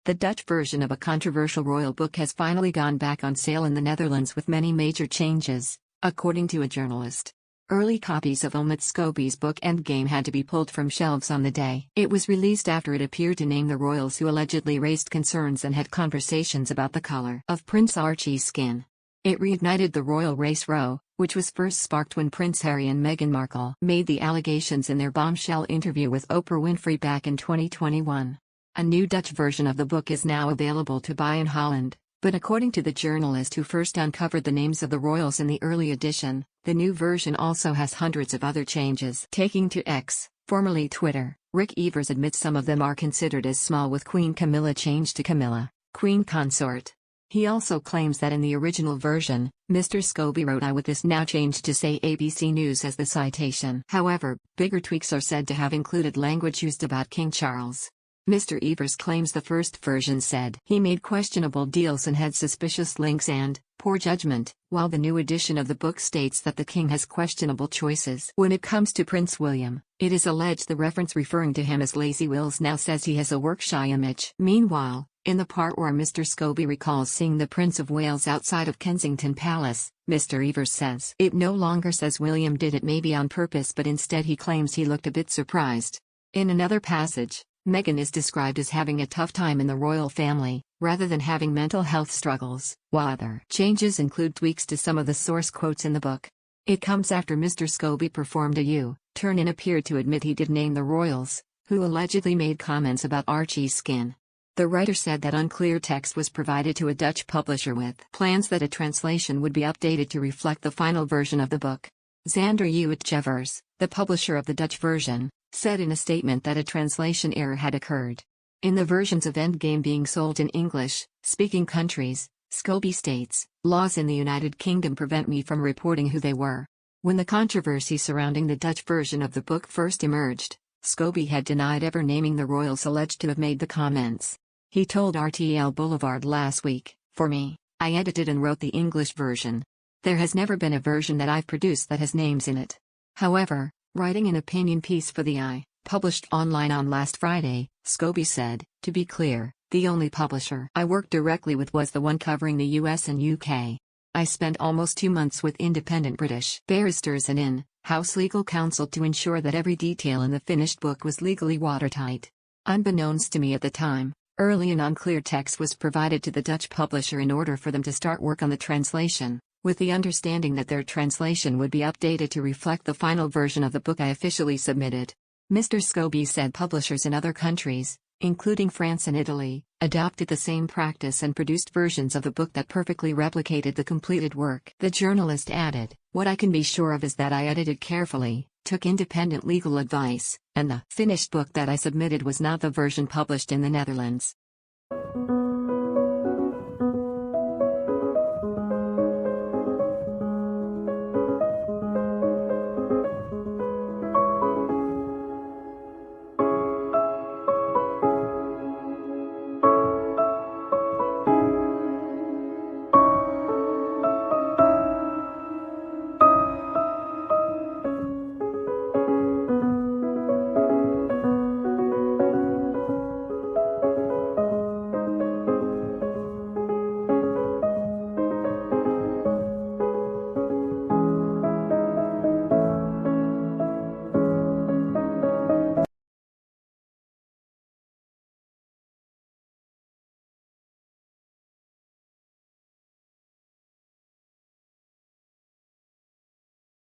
The Dutch version of a controversial royal book has finally gone back on sale in the Netherlands with many major changes, according to a journalist. Early copies of Omid Scobie's book Endgame had to be pulled from shelves on the day it was released after it appeared to name the royals who allegedly raised concerns and had conversations about the color of Prince Archie's skin. It reignited the royal race row, which was first sparked when Prince Harry and Meghan Markle made the allegations in their bombshell interview with Oprah Winfrey back in 2021. A new Dutch version of the book is now available to buy in Holland, but according to the journalist who first uncovered the names of the royals in the early edition, the new version also has hundreds of other changes. Taking to X, formerly Twitter, Rick Evers admits some of them are considered as small, with Queen Camilla changed to Camilla, Queen Consort. He also claims that in the original version, Mr. Scobie wrote "I" with this now changed to say ABC News as the citation. However, bigger tweaks are said to have included language used about King Charles. Mr. Evers claims the first version said he made questionable deals and had suspicious links and poor judgment, while the new edition of the book states that the king has questionable choices. When it comes to Prince William, it is alleged the reference referring to him as Lazy Wills now says he has a work-shy image. Meanwhile, in the part where Mr. Scobie recalls seeing the Prince of Wales outside of Kensington Palace, Mr. Evers says it no longer says William did it maybe on purpose, but instead he claims he looked a bit surprised. In another passage, Meghan is described as having a tough time in the royal family, rather than having mental health struggles, while other changes include tweaks to some of the source quotes in the book. It comes after Mr. Scobie performed a U-turn and appeared to admit he did name the royals, who allegedly made comments about Archie's skin. The writer said that unclear text was provided to a Dutch publisher with plans that a translation would be updated to reflect the final version of the book. Xander Uitgevers, the publisher of the Dutch version, said in a statement that a translation error had occurred. In the versions of Endgame being sold in English-speaking countries, Scobie states, "Laws in the United Kingdom prevent me from reporting who they were." When the controversy surrounding the Dutch version of the book first emerged, Scobie had denied ever naming the royals alleged to have made the comments. He told RTL Boulevard last week, "For me, I edited and wrote the English version. There has never been a version that I've produced that has names in it." However, writing an opinion piece for the I, published online on last Friday, Scobie said, "To be clear, the only publisher I worked directly with was the one covering the US and UK. I spent almost 2 months with independent British barristers and in-house legal counsel to ensure that every detail in the finished book was legally watertight. Unbeknownst to me at the time, early and unclear text was provided to the Dutch publisher in order for them to start work on the translation, with the understanding that their translation would be updated to reflect the final version of the book I officially submitted." Mr. Scobie said publishers in other countries, including France and Italy, adopted the same practice and produced versions of the book that perfectly replicated the completed work. The journalist added, "What I can be sure of is that I edited carefully, took independent legal advice, and the finished book that I submitted was not the version published in the Netherlands."